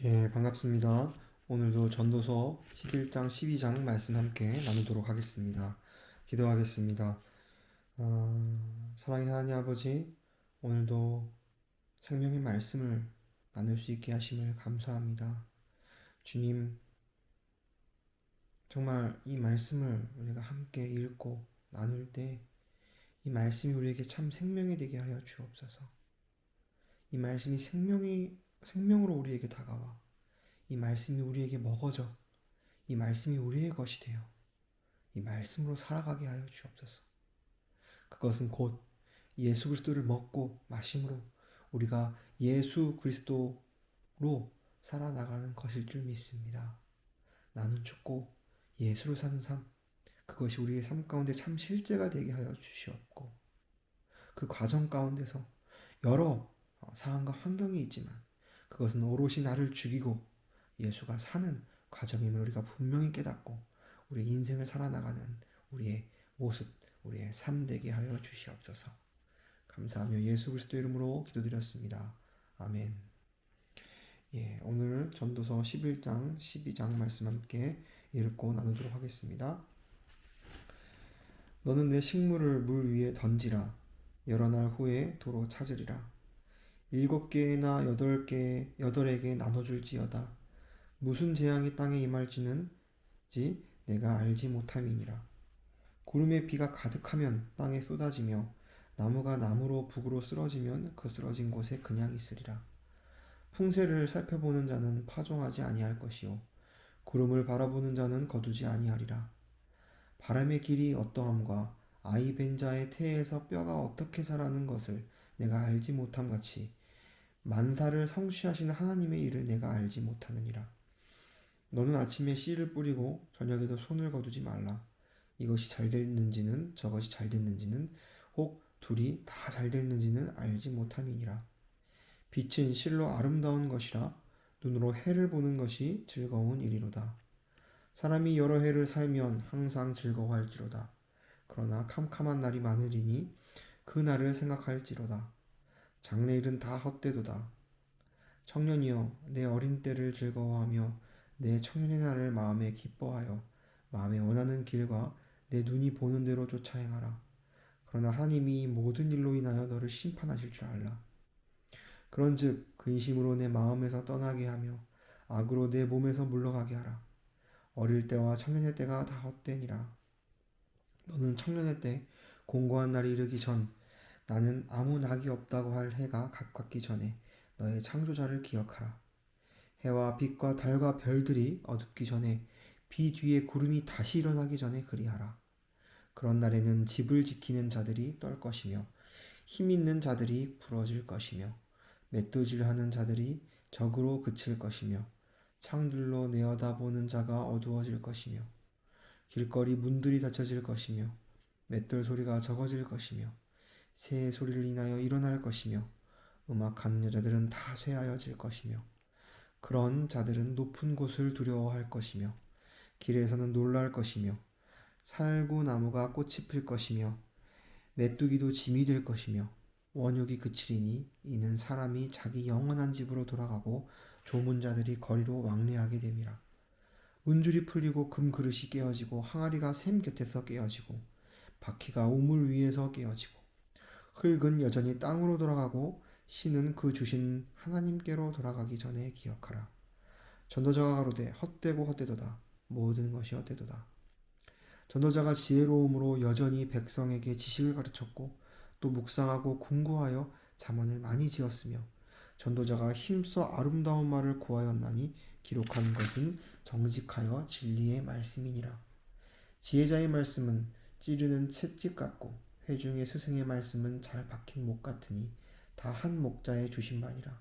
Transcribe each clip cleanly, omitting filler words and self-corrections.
예, 반갑습니다. 오늘도 전도서 11장, 12장 말씀 함께 나누도록 하겠습니다. 기도하겠습니다. 사랑의 하나님 아버지, 오늘도 생명의 말씀을 나눌 수 있게 하심을 감사합니다. 주님, 정말 이 말씀을 우리가 함께 읽고 나눌 때 이 말씀이 우리에게 참 생명이 되게 하여 주옵소서. 이 말씀이 생명으로 우리에게 다가와 이 말씀이 우리에게 먹어져 이 말씀이 우리의 것이 되어 이 말씀으로 살아가게 하여 주옵소서. 그것은 곧 예수 그리스도를 먹고 마심으로 우리가 예수 그리스도로 살아나가는 것일 줄 믿습니다. 나는 죽고 예수로 사는 삶, 그것이 우리의 삶 가운데 참 실제가 되게 하여 주시옵고, 그 과정 가운데서 여러 상황과 환경이 있지만 그것은 오롯이 나를 죽이고 예수가 사는 과정임을 우리가 분명히 깨닫고 우리의 인생을 살아나가는 우리의 모습, 우리의 삶 되게 하여 주시옵소서. 감사하며 예수 그리스도 이름으로 기도드렸습니다. 아멘. 예, 오늘 전도서 11장, 12장 말씀 함께 읽고 나누도록 하겠습니다. 너는 내 식물을 물 위에 던지라. 여러 날 후에 도로 찾으리라. 7개나 8에게 나눠줄지어다. 무슨 재앙이 땅에 임할지는 내가 알지 못함이니라. 구름에 비가 가득하면 땅에 쏟아지며 나무가 나무로 북으로 쓰러지면 그 쓰러진 곳에 그냥 있으리라. 풍세를 살펴보는 자는 파종하지 아니할 것이요 구름을 바라보는 자는 거두지 아니하리라. 바람의 길이 어떠함과 아이 벤 자의 태에서 뼈가 어떻게 자라는 것을 내가 알지 못함 같이 만사를 성취하시는 하나님의 일을 내가 알지 못하느니라. 너는 아침에 씨를 뿌리고 저녁에도 손을 거두지 말라. 이것이 잘 됐는지는 저것이 잘 됐는지는 혹 둘이 다 잘 됐는지는 알지 못함이니라. 빛은 실로 아름다운 것이라 눈으로 해를 보는 것이 즐거운 일이로다. 사람이 여러 해를 살면 항상 즐거워할지로다. 그러나 캄캄한 날이 많으리니 그 날을 생각할지로다. 장래일은 다 헛되도다. 청년이여 내 어린 때를 즐거워하며 내 청년의 날을 마음에 기뻐하여 마음에 원하는 길과 내 눈이 보는 대로 쫓아 행하라. 그러나 하나님이 모든 일로 인하여 너를 심판하실 줄 알라. 그런즉 근심으로 내 마음에서 떠나게 하며 악으로 내 몸에서 물러가게 하라. 어릴 때와 청년의 때가 다 헛되니라. 너는 청년의 때 공고한 날이 이르기 전 나는 아무 낙이 없다고 할 해가 가깝기 전에 너의 창조자를 기억하라. 해와 빛과 달과 별들이 어둡기 전에 비 뒤에 구름이 다시 일어나기 전에 그리하라. 그런 날에는 집을 지키는 자들이 떨 것이며 힘 있는 자들이 부러질 것이며 맷도질하는 자들이 적으로 그칠 것이며 창들로 내어다보는 자가 어두워질 것이며 길거리 문들이 닫혀질 것이며 맷돌 소리가 적어질 것이며 새의 소리를 인하여 일어날 것이며 음악하는 여자들은 다 쇠하여질 것이며 그런 자들은 높은 곳을 두려워할 것이며 길에서는 놀랄 것이며 살구나무가 꽃이 필 것이며 메뚜기도 짐이 될 것이며 원욕이 그치리니 이는 사람이 자기 영원한 집으로 돌아가고 조문자들이 거리로 왕래하게 됨이라. 운줄이 풀리고 금그릇이 깨어지고 항아리가 샘 곁에서 깨어지고 바퀴가 우물 위에서 깨어지고 흙은 여전히 땅으로 돌아가고 신은 그 주신 하나님께로 돌아가기 전에 기억하라. 전도자가 가로되 헛되고 헛되도다. 모든 것이 헛되도다. 전도자가 지혜로움으로 여전히 백성에게 지식을 가르쳤고 또 묵상하고 궁구하여 잠언을 많이 지었으며 전도자가 힘써 아름다운 말을 구하였나니 기록한 것은 정직하여 진리의 말씀이니라. 지혜자의 말씀은 찌르는 채찍 같고 회중의 스승의 말씀은 잘 박힌 목 같으니 다 한 목자의 주신 바니라.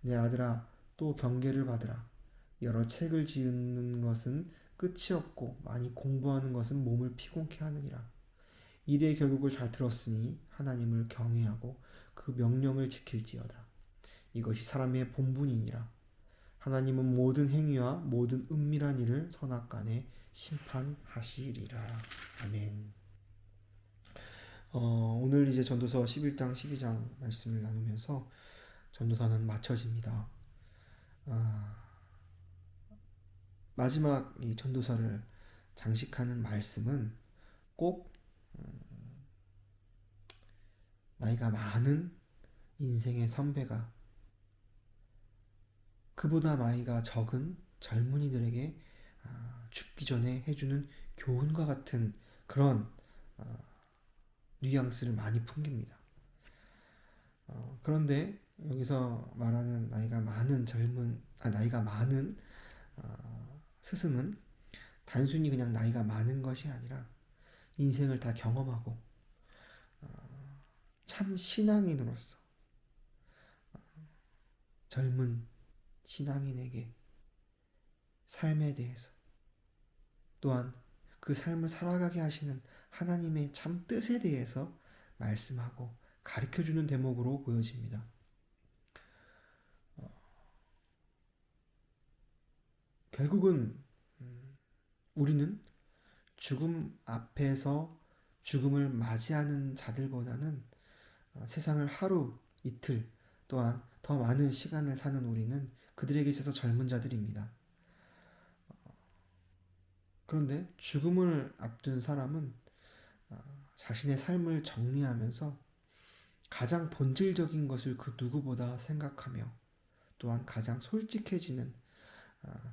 내 아들아 또 경계를 받으라. 여러 책을 지으는 것은 끝이 없고 많이 공부하는 것은 몸을 피곤케 하느니라. 일의 결국을 잘 들었으니 하나님을 경외하고 그 명령을 지킬지어다. 이것이 사람의 본분이니라. 하나님은 모든 행위와 모든 은밀한 일을 선악간에 심판하시리라. 아멘. 오늘 이제 전도서 11장, 12장 말씀을 나누면서 전도서는 마쳐집니다. 아, 마지막 이 전도서를 장식하는 말씀은 꼭 나이가 많은 인생의 선배가 그보다 나이가 적은 젊은이들에게 죽기 전에 해주는 교훈과 같은 그런 뉘앙스를 많이 풍깁니다. 그런데 여기서 말하는 나이가 많은 스승은 단순히 그냥 나이가 많은 것이 아니라 인생을 다 경험하고 참 신앙인으로서 젊은 신앙인에게 삶에 대해서 또한 그 삶을 살아가게 하시는 하나님의 참 뜻에 대해서 말씀하고 가르쳐주는 대목으로 보여집니다. 결국은 우리는 죽음 앞에서 죽음을 맞이하는 자들보다는 세상을 하루, 이틀 또한 더 많은 시간을 사는 우리는 그들에게 있어서 젊은 자들입니다. 그런데 죽음을 앞둔 사람은 자신의 삶을 정리하면서 가장 본질적인 것을 그 누구보다 생각하며 또한 가장 솔직해지는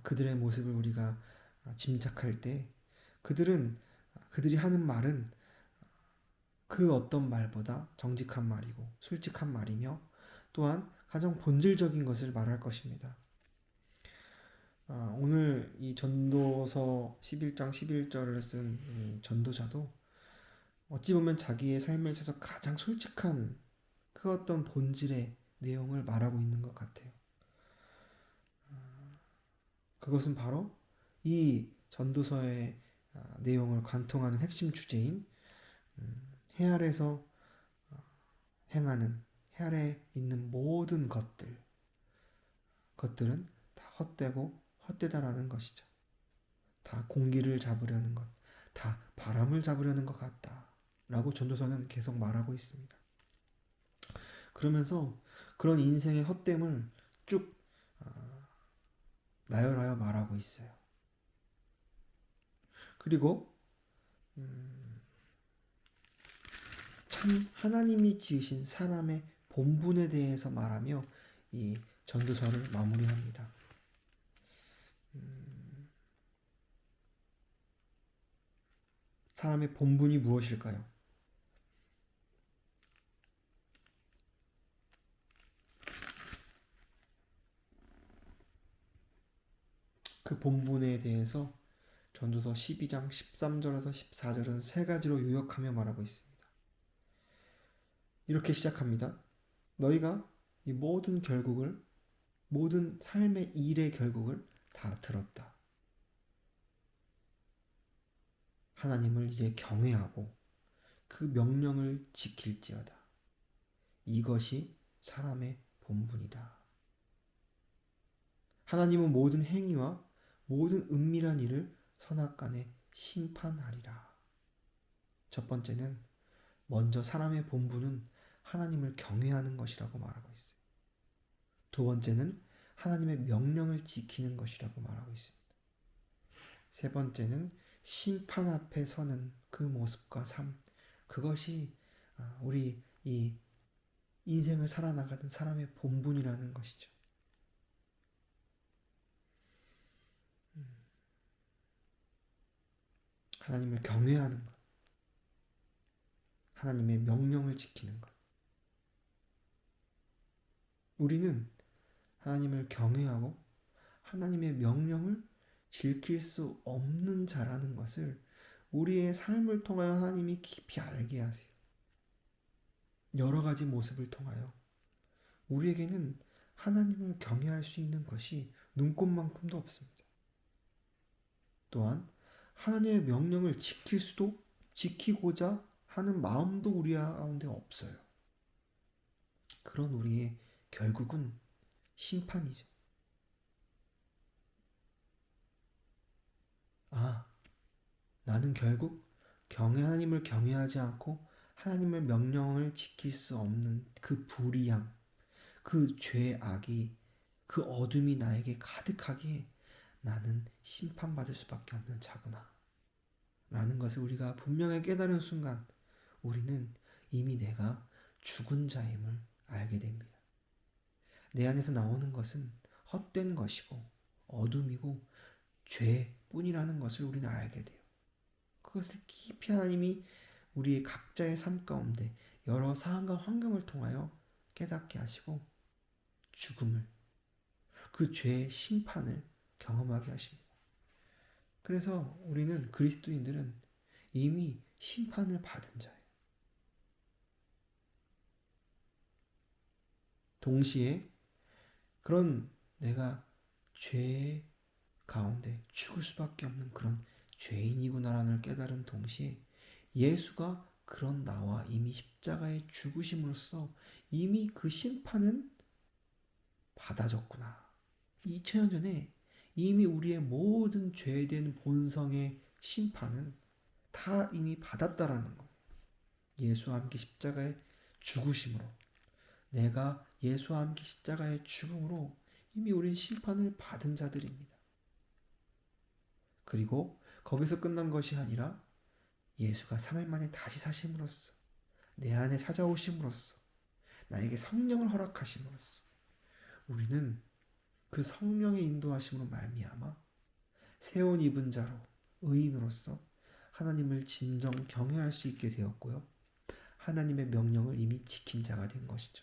그들의 모습을 우리가 짐작할 때 그들이 하는 말은 그 어떤 말보다 정직한 말이고 솔직한 말이며 또한 가장 본질적인 것을 말할 것입니다. 오늘 이 전도서 11장 11절을 쓴 이 전도자도 어찌 보면 자기의 삶에 있어서 가장 솔직한 그 어떤 본질의 내용을 말하고 있는 것 같아요. 그것은 바로 이 전도서의 내용을 관통하는 핵심 주제인 해 아래서 행하는 해 아래에 있는 모든 것들은 다 헛되고 헛되다라는 것이죠. 다 공기를 잡으려는 것, 다 바람을 잡으려는 것 같다. 라고 전도서는 계속 말하고 있습니다. 그러면서 그런 인생의 헛됨을 쭉 나열하여 말하고 있어요. 그리고 참 하나님이 지으신 사람의 본분에 대해서 말하며 이 전도서를 마무리합니다. 사람의 본분이 무엇일까요? 그 본분에 대해서 전도서 12장 13절에서 14절은 세 가지로 요약하며 말하고 있습니다. 이렇게 시작합니다. 너희가 이 모든 삶의 일의 결국을 다 들었다. 하나님을 이제 경외하고 그 명령을 지킬지어다. 이것이 사람의 본분이다. 하나님은 모든 행위와 모든 은밀한 일을 선악간에 심판하리라. 첫 번째는 먼저 사람의 본분은 하나님을 경외하는 것이라고 말하고 있어요. 두 번째는 하나님의 명령을 지키는 것이라고 말하고 있습니다. 세 번째는 심판 앞에 서는 그 모습과 삶, 그것이 우리 이 인생을 살아나가는 사람의 본분이라는 것이죠. 하나님을 경외하는 것, 하나님의 명령을 지키는 것. 우리는 하나님을 경외하고 하나님의 명령을 지킬 수 없는 자라는 것을 우리의 삶을 통하여 하나님이 깊이 알게 하세요. 여러 가지 모습을 통하여 우리에게는 하나님을 경외할 수 있는 것이 눈꼽만큼도 없습니다. 또한 하나님의 명령을 지키고자 하는 마음도 우리 가운데 없어요. 그런 우리의 결국은 심판이죠. 나는 결국 하나님을 경외하지 않고 하나님의 명령을 지킬 수 없는 그 불의함, 그 죄악이 그 어둠이 나에게 가득하기에 나는 심판받을 수밖에 없는 자구나 라는 것을 우리가 분명히 깨달은 순간 우리는 이미 내가 죽은 자임을 알게 됩니다. 내 안에서 나오는 것은 헛된 것이고 어둠이고 죄뿐이라는 것을 우리는 알게 돼요. 그것을 깊이 하나님이 우리의 각자의 삶 가운데 여러 상황과 환경을 통하여 깨닫게 하시고 죽음을, 그 죄의 심판을 경험하게 하십니다. 그래서 우리는 그리스도인들은 이미 심판을 받은 자예요. 동시에 그런 내가 죄 가운데 죽을 수밖에 없는 그런 죄인이구나라는 깨달은 동시에 예수가 그런 나와 이미 십자가에 죽으심으로써 이미 그 심판은 받아졌구나. 2000년 전에 이미 우리의 모든 죄된 본성의 심판은 다 이미 받았다라는 거예요. 예수와 함께 십자가에 죽으심으로, 내가 예수와 함께 십자가에 죽음으로 이미 우리는 심판을 받은 자들입니다. 그리고 거기서 끝난 것이 아니라 예수가 3일 만에 다시 사심으로써, 내 안에 찾아오심으로써, 나에게 성령을 허락하심으로써 우리는 그 성령의 인도하심으로 말미암아 새 옷 입은 자로, 의인으로서 하나님을 진정 경외할 수 있게 되었고요. 하나님의 명령을 이미 지킨 자가 된 것이죠.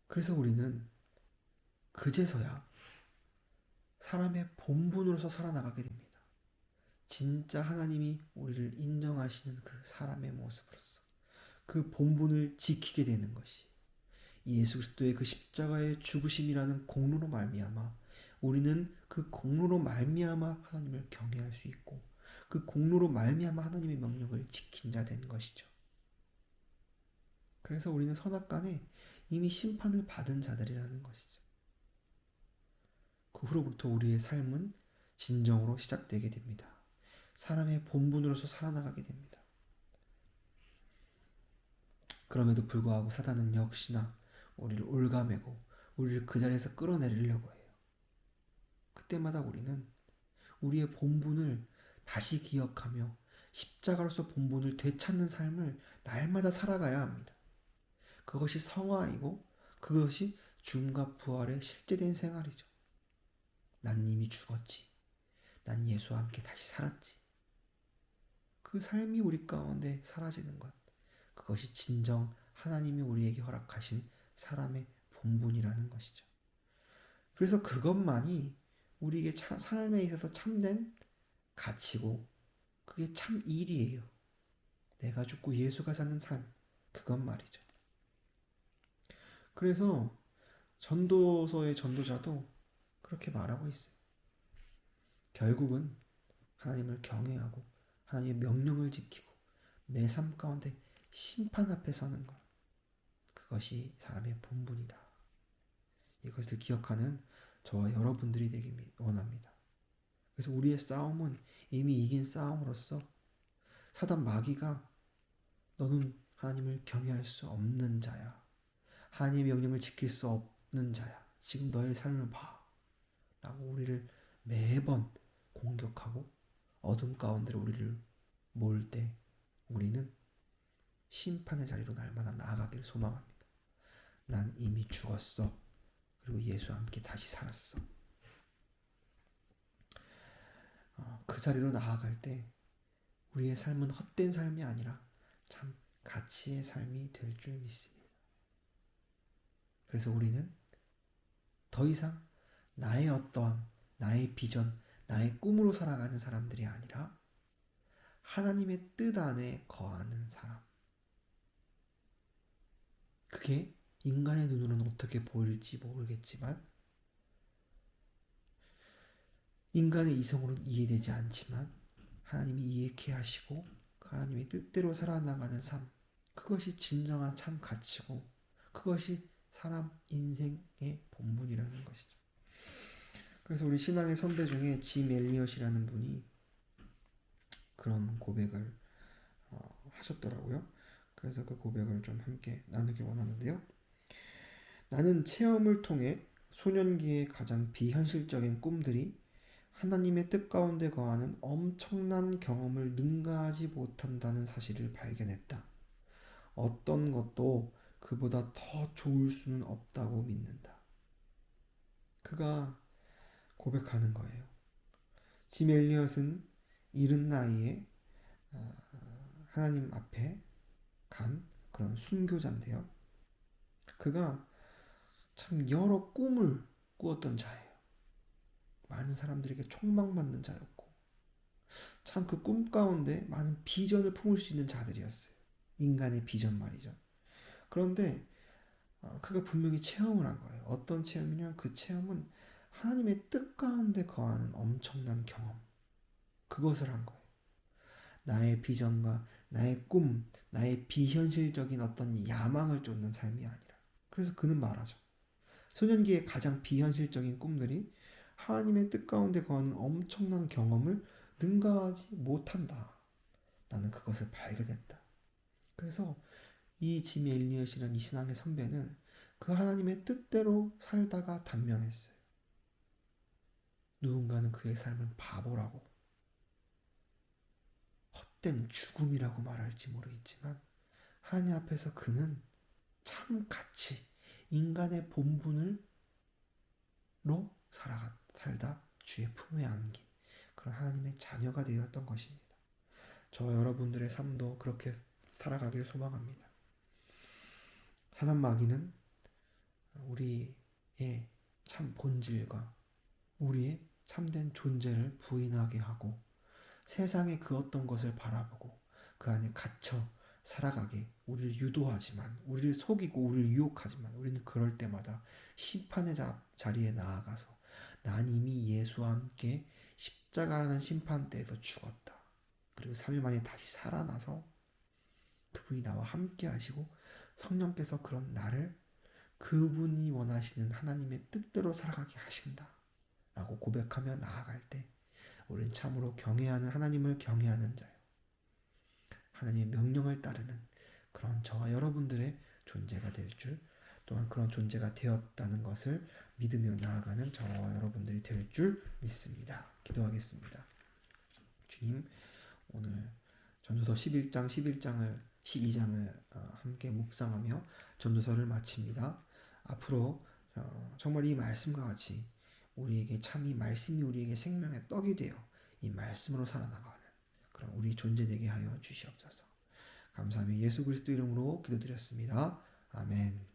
그래서 우리는 그제서야 사람의 본분으로서 살아나가게 됩니다. 진짜 하나님이 우리를 인정하시는 그 사람의 모습으로서 그 본분을 지키게 되는 것이 예수 그리스도의 그 십자가의 죽으심이라는 공로로 말미암아 우리는 그 공로로 말미암아 하나님을 경외할 수 있고 그 공로로 말미암아 하나님의 명령을 지킨 자 된 것이죠. 그래서 우리는 선악간에 이미 심판을 받은 자들이라는 것이죠. 그 후로부터 우리의 삶은 진정으로 시작되게 됩니다. 사람의 본분으로서 살아나가게 됩니다. 그럼에도 불구하고 사단은 역시나 우리를 올가매고 우리를 그 자리에서 끌어내리려고 해요. 그때마다 우리는 우리의 본분을 다시 기억하며 십자가로서 본분을 되찾는 삶을 날마다 살아가야 합니다. 그것이 성화이고 그것이 죽음과 부활의 실제된 생활이죠. 난 이미 죽었지. 난 예수와 함께 다시 살았지. 그 삶이 우리 가운데 사라지는 것. 그것이 진정 하나님이 우리에게 허락하신 사람의 본분이라는 것이죠. 그래서 그것만이 우리에게 삶에 있어서 참된 가치고 그게 참 일이에요. 내가 죽고 예수가 사는 삶. 그건 말이죠. 그래서 전도서의 전도자도 그렇게 말하고 있어요. 결국은 하나님을 경외하고 하나님의 명령을 지키고 내 삶 가운데 심판 앞에 서는 것. 그것이 사람의 본분이다. 이것을 기억하는 저와 여러분들이 되길 원합니다. 그래서 우리의 싸움은 이미 이긴 싸움으로써 사단 마귀가 너는 하나님을 경외할 수 없는 자야. 하나님의 명령을 지킬 수 없는 자야. 지금 너의 삶을 봐. 라고 우리를 매번 공격하고 어둠 가운데로 우리를 몰 때 우리는 심판의 자리로 날마다 나아가기를 소망합니다. 난 이미 죽었어. 그리고 예수와 함께 다시 살았어. 그 자리로 나아갈 때 우리의 삶은 헛된 삶이 아니라 참 가치의 삶이 될 줄 믿습니다. 그래서 우리는 더 이상 나의 어떠함, 나의 비전, 나의 꿈으로 살아가는 사람들이 아니라 하나님의 뜻 안에 거하는 사람. 그게 인간의 눈으로는 어떻게 보일지 모르겠지만 인간의 이성으로는 이해되지 않지만 하나님이 이해케 하시고 그 하나님의 뜻대로 살아나가는 삶. 그것이 진정한 참 가치고 그것이 사람 인생의 본분이라는 것이죠. 그래서 우리 신앙의 선배 중에 짐 엘리엇이라는 분이 그런 고백을 하셨더라고요. 그래서 그 고백을 좀 함께 나누기 원하는데요. 나는 체험을 통해 소년기의 가장 비현실적인 꿈들이 하나님의 뜻 가운데 거하는 엄청난 경험을 능가하지 못한다는 사실을 발견했다. 어떤 것도 그보다 더 좋을 수는 없다고 믿는다. 그가 고백하는 거예요. 짐 엘리엇은 이른 나이에 하나님 앞에 간 그런 순교자인데요. 그가 참 여러 꿈을 꾸었던 자예요. 많은 사람들에게 촉망받는 자였고, 참 그 꿈 가운데 많은 비전을 품을 수 있는 자들이었어요. 인간의 비전 말이죠. 그런데 그가 분명히 체험을 한 거예요. 어떤 체험이냐? 그 체험은 하나님의 뜻 가운데 거하는 엄청난 경험. 그것을 한 거예요. 나의 비전과 나의 꿈, 나의 비현실적인 어떤 야망을 쫓는 삶이 아니라. 그래서 그는 말하죠. 소년기의 가장 비현실적인 꿈들이 하나님의 뜻 가운데 거하는 엄청난 경험을 능가하지 못한다. 나는 그것을 발견했다. 그래서 이 짐 엘리엇이라는 이 신앙의 선배는 그 하나님의 뜻대로 살다가 단명했어요. 누군가는 그의 삶을 바보라고, 헛된 죽음이라고 말할지 모르겠지만 하나님 앞에서 그는 참 가치, 인간의 본분으로 살다 주의 품에 안긴 그런 하나님의 자녀가 되었던 것입니다. 저와 여러분들의 삶도 그렇게 살아가길 소망합니다. 사단 마귀는 우리의 참 본질과 우리의 참된 존재를 부인하게 하고 세상의 그 어떤 것을 바라보고 그 안에 갇혀 살아가게 우리를 유도하지만, 우리를 속이고 우리를 유혹하지만, 우리는 그럴 때마다 심판의 자리에 나아가서 난 이미 예수와 함께 십자가라는 심판대에서 죽었다. 그리고 3일 만에 다시 살아나서 그분이 나와 함께 하시고 성령께서 그런 나를 그분이 원하시는 하나님의 뜻대로 살아가게 하신다 라고 고백하며 나아갈 때 우리는 참으로 경외하는, 하나님을 경외하는 자요, 하나님의 명령을 따르는 그런 저와 여러분들의 존재가 될 줄, 또한 그런 존재가 되었다는 것을 믿으며 나아가는 저와 여러분들이 될 줄 믿습니다. 기도하겠습니다. 주님, 오늘 전도서 11장, 12장을 함께 묵상하며 전도서를 마칩니다. 앞으로 정말 이 말씀과 같이 우리에게 참 이 말씀이 우리에게 생명의 떡이 되어 이 말씀으로 살아나가는 그런 우리 존재 되게 하여 주시옵소서. 감사하며 예수 그리스도 이름으로 기도드렸습니다. 아멘.